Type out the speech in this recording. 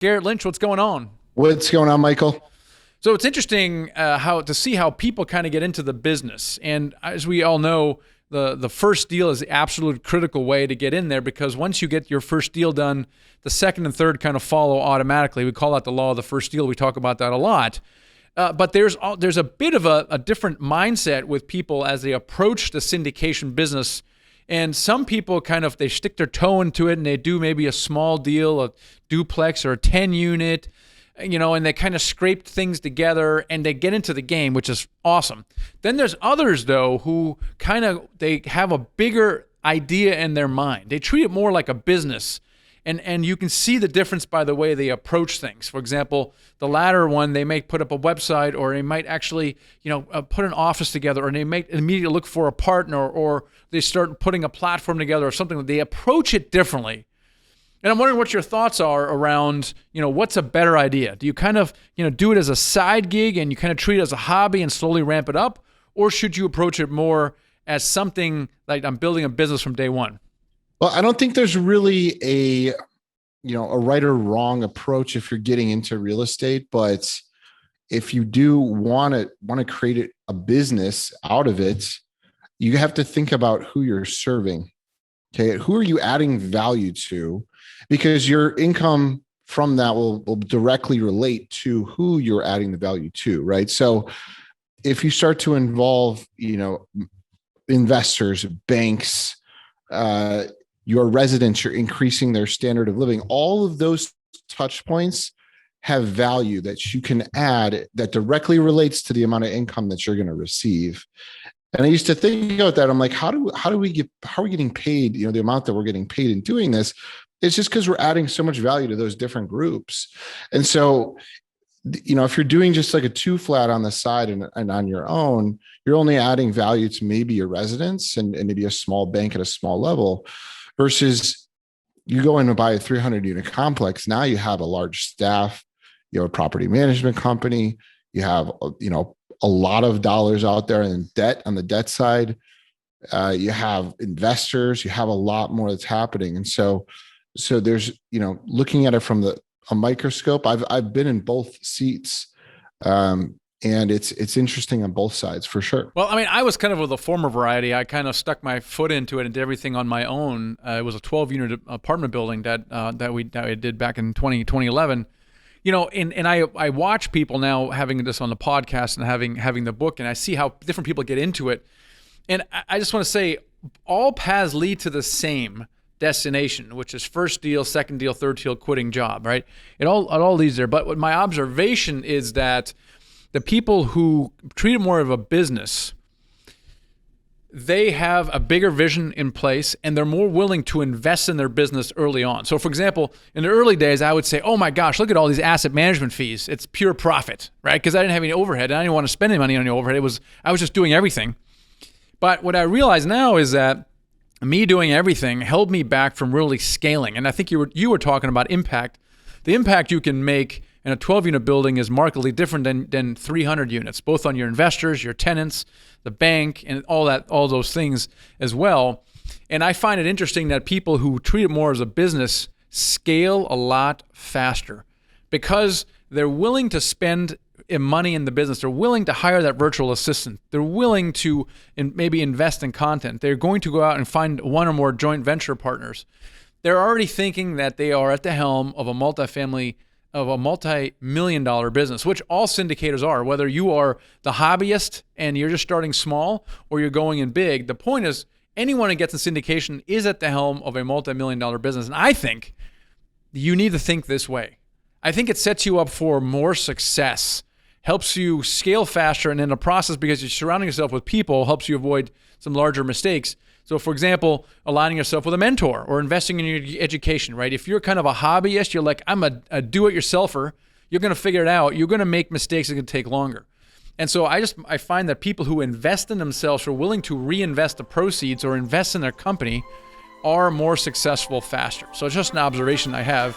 Garrett Lynch, what's going on? What's going on, Michael? So it's interesting how to see how people kind of get into the business. And as we all know, the first deal is the absolute critical way to get in there, because once you get your first deal done, the second and third kind of follow automatically. We call that the law of the first deal. We talk about that a lot. But there's a bit of a different mindset with people as they approach the syndication business. And some people they stick their toe into it and they do maybe a small deal, a duplex or a 10 unit, and they kind of scrape things together and they get into the game, which is awesome. Then there's others though who they have a bigger idea in their mind. They treat it more like a business. And you can see the difference by the way they approach things. For example, the latter one, they may put up a website, or they might actually, put an office together, or they might immediately look for a partner, or they start putting a platform together or something. They approach it differently. And I'm wondering what your thoughts are around, what's a better idea? Do you do it as a side gig and you kind of treat it as a hobby and slowly ramp it up? Or should you approach it more as something like I'm building a business from day one? Well, I don't think there's really a right or wrong approach if you're getting into real estate, but if you do want to create a business out of it, you have to think about who you're serving. Okay, who are you adding value to? Because your income from that will directly relate to who you're adding the value to, right? So if you start to involve, investors, banks, your residents, you're increasing their standard of living. All of those touch points have value that you can add that directly relates to the amount of income that you're going to receive. And I used to think about that. I'm like, how are we getting paid? The amount that we're getting paid in doing this, it's just because we're adding so much value to those different groups. And so, if you're doing just like a 2-flat on the side and on your own, you're only adding value to maybe your residents and maybe a small bank at a small level. Versus you go in and buy a 300 unit complex. Now you have a large staff, you have a property management company, you have, a lot of dollars out there in debt on the debt side. You have investors, you have a lot more that's happening. And so there's, looking at it from a microscope, I've been in both seats. And it's interesting on both sides for sure. Well, I mean, I was kind of of the former variety. I kind of stuck my foot into it and did everything on my own. It was a 12-unit apartment building that we did back in 2011. And I watch people now having this on the podcast and having the book, and I see how different people get into it. And I just want to say, all paths lead to the same destination, which is first deal, second deal, third deal, quitting job, right? It all leads there. But what my observation is that the people who treat it more of a business, they have a bigger vision in place and they're more willing to invest in their business early on. So for example, in the early days, I would say, oh my gosh, look at all these asset management fees. It's pure profit, right? Because I didn't have any overhead and I didn't want to spend any money on any overhead. I was just doing everything. But what I realize now is that me doing everything held me back from really scaling. And I think you were talking about impact. The impact you can make in a 12-unit building is markedly different than 300 units, both on your investors, your tenants, the bank, and all those things as well. And I find it interesting that people who treat it more as a business scale a lot faster because they're willing to spend money in the business. They're willing to hire that virtual assistant. They're willing to maybe invest in content. They're going to go out and find one or more joint venture partners. They're already thinking that they are at the helm of a multi-million-dollar business, which all syndicators are, whether you are the hobbyist and you're just starting small or you're going in big. The point is anyone who gets in syndication is at the helm of a multi-million-dollar business. And I think you need to think this way. I think it sets you up for more success, helps you scale faster, and in the process, because you're surrounding yourself with people, helps you avoid some larger mistakes. So for example, aligning yourself with a mentor or investing in your education, right? If you're kind of a hobbyist, you're like, I'm a do-it-yourselfer, you're going to figure it out. You're going to make mistakes that can take longer. And so I find that people who invest in themselves, are willing to reinvest the proceeds or invest in their company, are more successful faster. So it's just an observation I have.